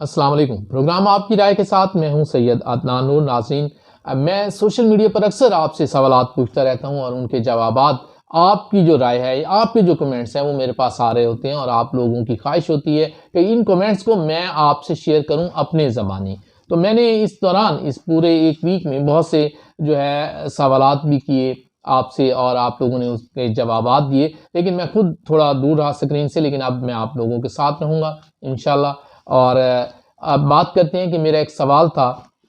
अस्सलाम वालेकुम। प्रोग्राम आपकी राय के साथ मैं हूं सैयद अदनान नूर। नाज़रीन, मैं सोशल मीडिया पर अक्सर आपसे सवालात पूछता रहता हूं और उनके जवाबात, आपकी जो राय है, आपके जो कमेंट्स हैं वो मेरे पास आ रहे होते हैं और आप लोगों की ख्वाहिश होती है कि इन कमेंट्स को मैं आपसे शेयर करूं अपने ज़बानी। तो मैंने इस दौरान इस पूरे एक वीक में बहुत से जो है सवालात भी किए आपसे और आप लोगों ने उसके जवाबात दिए, लेकिन मैं खुद थोड़ा दूर रहा स्क्रीन से। लेकिन अब मैं आप लोगों के साथ रहूँगा इंशाल्लाह। और अब बात करते हैं कि मेरा एक सवाल था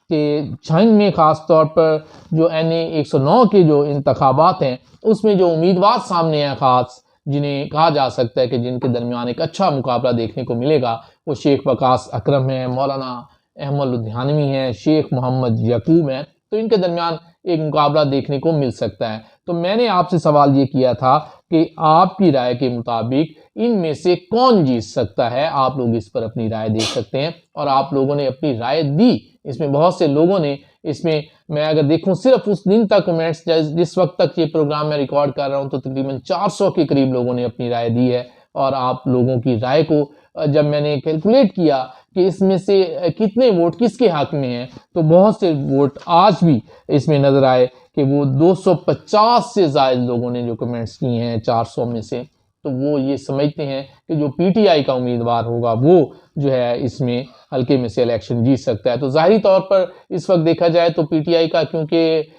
कि जंग में ख़ास तौर पर जो NA 109 के जो इंतखाबात हैं, उसमें जो उम्मीदवार सामने हैं ख़ास, जिन्हें कहा जा सकता है कि जिनके दरमियान एक अच्छा मुकाबला देखने को मिलेगा, वो शेख वकास अकरम हैं, मौलाना अहमद लुधियानवी हैं, शेख मोहम्मद यकूब हैं। तो इनके दरमियान एक मुकाबला देखने को मिल सकता है। तो मैंने आपसे सवाल ये किया था कि आपकी राय के मुताबिक इनमें से कौन जीत सकता है। आप लोग इस पर अपनी राय दे सकते हैं और आप लोगों ने अपनी राय दी। इसमें बहुत से लोगों ने, इसमें मैं अगर देखूं सिर्फ उस दिन तक कमेंट्स, जिस वक्त तक ये प्रोग्राम मैं रिकॉर्ड कर रहा हूं, तो तकरीबन 400 के करीब लोगों ने अपनी राय दी है। और आप लोगों की राय को जब मैंने कैलकुलेट किया कि इसमें से कितने वोट किसके हक में हैं, तो बहुत से वोट आज भी इसमें नजर आए कि वो 250 से ज़्यादा लोगों ने जो कमेंट्स किए हैं 400 में से, तो वो ये समझते हैं कि जो PTI का उम्मीदवार होगा वो जो है इसमें हल्के में से इलेक्शन जीत सकता है। तो ज़ाहिरी तौर पर इस वक्त देखा जाए तो PTI का क्योंकि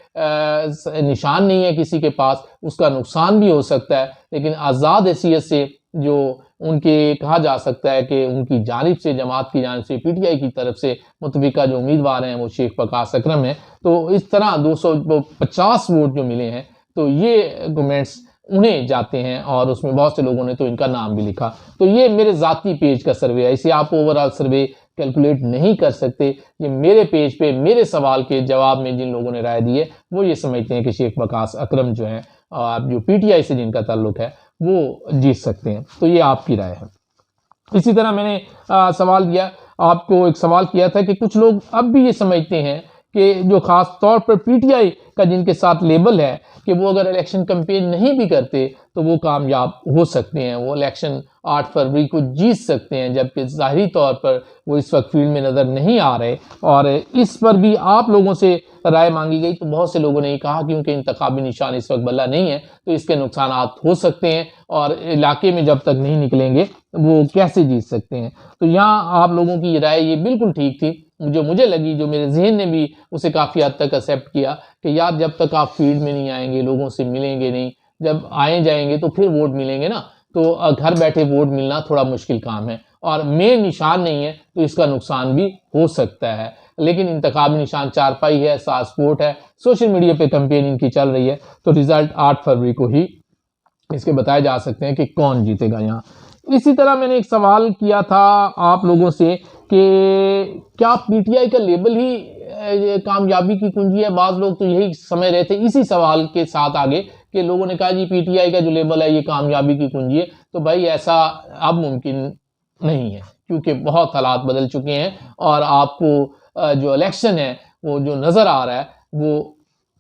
निशान नहीं है किसी के पास, उसका नुकसान भी हो सकता है। लेकिन आज़ाद हैसियत से जो उनके कहा जा सकता है कि उनकी जानिब से, जमात की जानिब से, PTI की तरफ से मुतफिका जो उम्मीदवार हैं वो शेख वकास अकरम है। तो इस तरह 250 वोट जो मिले हैं, तो ये कमेंट्स उन्हें जाते हैं और उसमें बहुत से लोगों ने तो इनका नाम भी लिखा। तो ये मेरे ज़ाती पेज का सर्वे है, इसे आप ओवरऑल सर्वे कैलकुलेट नहीं कर सकते। ये मेरे पेज पे मेरे सवाल के जवाब में जिन लोगों ने राय दी है वो ये समझते हैं कि शेख वकास अकरम जो है, जो PTI से जिनका ताल्लुक है, वो जीत सकते हैं। तो ये आपकी राय है। इसी तरह मैंने सवाल दिया, आपको एक सवाल किया था कि कुछ लोग अब भी ये समझते हैं कि जो खास तौर पर PTI का जिनके साथ लेबल है कि वो अगर इलेक्शन कैंपेन नहीं भी करते तो वो कामयाब हो सकते हैं, वो इलेक्शन 8 फरवरी को जीत सकते हैं, जबकि ज़ाहिरी तौर पर वो इस वक्त फील्ड में नज़र नहीं आ रहे। और इस पर भी आप लोगों से राय मांगी गई, तो बहुत से लोगों ने ये कहा कि क्योंकि इंतखाबी निशान इस वक्त बल्ला नहीं है तो इसके नुकसान हो सकते हैं और इलाके में जब तक नहीं निकलेंगे वो कैसे जीत सकते हैं। तो यहाँ आप लोगों की राय ये बिल्कुल ठीक थी, जो मुझे लगी, जो मेरे जहन ने भी उसे काफ़ी हद तक एक्सेप्ट किया कि यार जब तक आप फील्ड में नहीं आएंगे, लोगों से मिलेंगे नहीं, जब आए जाएंगे तो फिर वोट मिलेंगे ना, तो घर बैठे वोट मिलना थोड़ा मुश्किल काम है और मेन निशान नहीं है तो इसका नुकसान भी हो सकता है। लेकिन इंतखाबी निशान चारपाई है, साथ स्पोर्ट है, सोशल मीडिया पे कैंपेन इनकी चल रही है, तो रिजल्ट 8 फरवरी को ही इसके बताए जा सकते हैं कि कौन जीतेगा यहाँ। इसी तरह मैंने एक सवाल किया था आप लोगों से कि क्या PTI का लेबल ही कामयाबी की कुंजी है। बाज़ लोग तो यही समझ रहे थे इसी सवाल के साथ आगे कि लोगों ने कहा जी PTI का जो लेबल है ये कामयाबी की कुंजी है। तो भाई ऐसा अब मुमकिन नहीं है, क्योंकि बहुत हालात बदल चुके हैं और आपको जो इलेक्शन है वो जो नज़र आ रहा है वो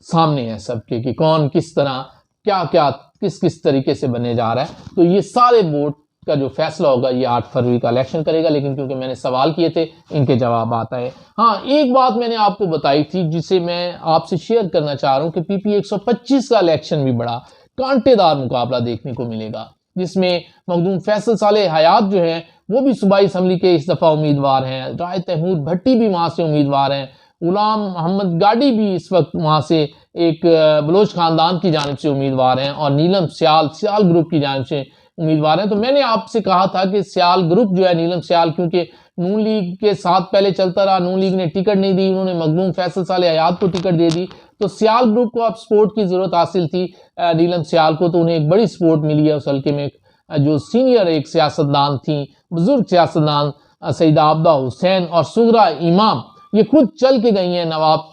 सामने है सबके कि कौन किस तरह, क्या क्या, किस किस तरीके से बनने जा रहा है। तो ये सारे वोट का जो फैसला होगा ये 8 फरवरी का इलेक्शन करेगा। लेकिन क्योंकि मैंने सवाल किए थे, इनके जवाब आता है। हाँ, एक बात मैंने आपको बताई थी जिसे मैं आपसे शेयर करना चाह रहा हूँ कि PP 125 का इलेक्शन भी बड़ा कांटेदार मुकाबला देखने को मिलेगा, जिसमें मखदूम फैसल साले हयात जो हैं वो भी सूबाई असम्बली के इस दफ़ा उम्मीदवार हैं, राय तैमूर भट्टी भी वहाँ से उम्मीदवार हैं, गुलाम मोहम्मद गाड़ी भी इस वक्त वहाँ से एक बलोच खानदान की जानिब से उम्मीदवार हैं और नीलम सियाल ग्रुप की जानिब से उम्मीदवार हैं। तो मैंने आपसे कहा था कि सियाल ग्रुप जो है, नीलम सियाल, क्योंकि नून लीग के साथ पहले चलता रहा, नून लीग ने टिकट नहीं दी, उन्होंने मखदूम फैसल साले हयात को टिकट दे दी, तो सियाल ग्रुप को अब सपोर्ट की ज़रूरत हासिल थी नीलम सियाल को, तो उन्हें एक बड़ी सपोर्ट मिली है उस हल्के में। जो सीनियर एक सियासतदान थी, बुजुर्ग सियासतदान सईदा आबदा हुसैन और सुगरा इमाम, ये खुद चल के गई हैं नवाब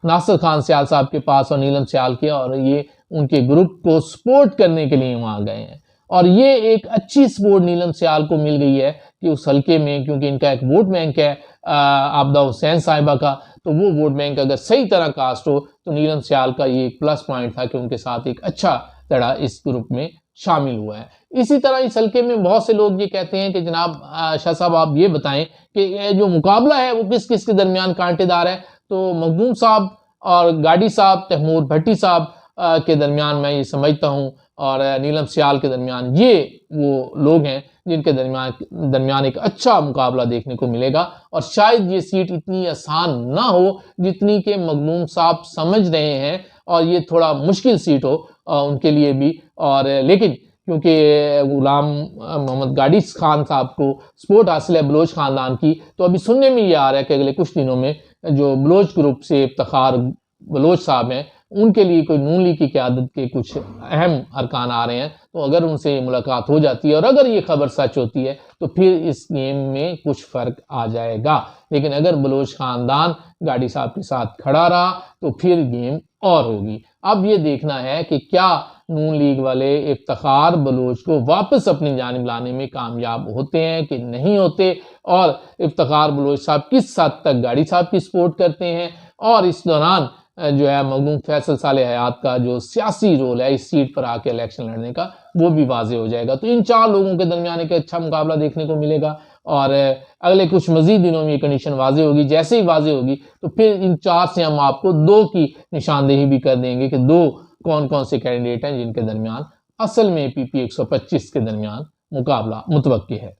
नासिर खान सियाल साहब के पास और नीलम सियाल के, और ये उनके ग्रुप को सपोर्ट करने के लिए वहाँ गए हैं। और ये एक अच्छी सपोर्ट नीलम सियाल को मिल गई है कि उस हल्के में, क्योंकि इनका एक वोट बैंक है आबदा हुसैन साहिबा का, तो वो वोट बैंक अगर सही तरह कास्ट हो तो नीलम सियाल का ये एक प्लस पॉइंट था कि उनके साथ एक अच्छा धड़ा इस ग्रुप में शामिल हुआ है। इसी तरह इस हल्के में बहुत से लोग ये कहते हैं कि जनाब शाह साहब आप ये बताएं कि ये जो मुकाबला है वो किस किस के दरमियान कांटेदार है। तो मखदूम साहब और गाड़ी साहब, तैमूर भट्टी साहब के दरमियान मैं ये समझता हूँ, और नीलम सियाल के दरमियान, ये वो लोग हैं जिनके दरमियान एक अच्छा मुकाबला देखने को मिलेगा। और शायद ये सीट इतनी आसान ना हो जितनी कि मखदूम साहब समझ रहे हैं, और ये थोड़ा मुश्किल सीट हो उनके लिए भी। और लेकिन क्योंकि गुलाम मोहम्मद गाड़ी खान साहब को सपोर्ट हासिल है बलोच खानदान की, तो अभी सुनने में ये आ रहा है कि अगले कुछ दिनों में जो बलोच ग्रुप से इफ्तिखार बलोच साहब हैं, उनके लिए कोई नून लीग की क़यादत के कुछ अहम अरकान आ रहे हैं। तो अगर उनसे मुलाकात हो जाती है और अगर ये खबर सच होती है तो फिर इस गेम में कुछ फ़र्क आ जाएगा। लेकिन अगर बलोच ख़ानदान गाड़ी साहब के साथ खड़ा रहा तो फिर गेम और होगी। अब ये देखना है कि क्या नून लीग वाले इफ्तिखार बलोच को वापस अपनी जानिब लाने में कामयाब होते हैं कि नहीं होते, और इफ्तिखार बलोच साहब किस हद तक गाड़ी साहब की सपोर्ट करते हैं, और इस दौरान जो है मखदूम फैसल साले हयात का जो सियासी रोल है इस सीट पर आके इलेक्शन लड़ने का, वो भी वाजे हो जाएगा। तो इन चार लोगों के दरमियान एक अच्छा मुकाबला देखने को मिलेगा, और अगले कुछ मजीद दिनों में ये कंडीशन वाजे होगी। जैसे ही वाजे होगी तो फिर इन चार से हम आपको दो की निशानदेही भी कर देंगे कि दो कौन कौन से कैंडिडेट हैं जिनके दरमियान असल में पीपी 125 के दरमियान मुकाबला मुतवक्की है।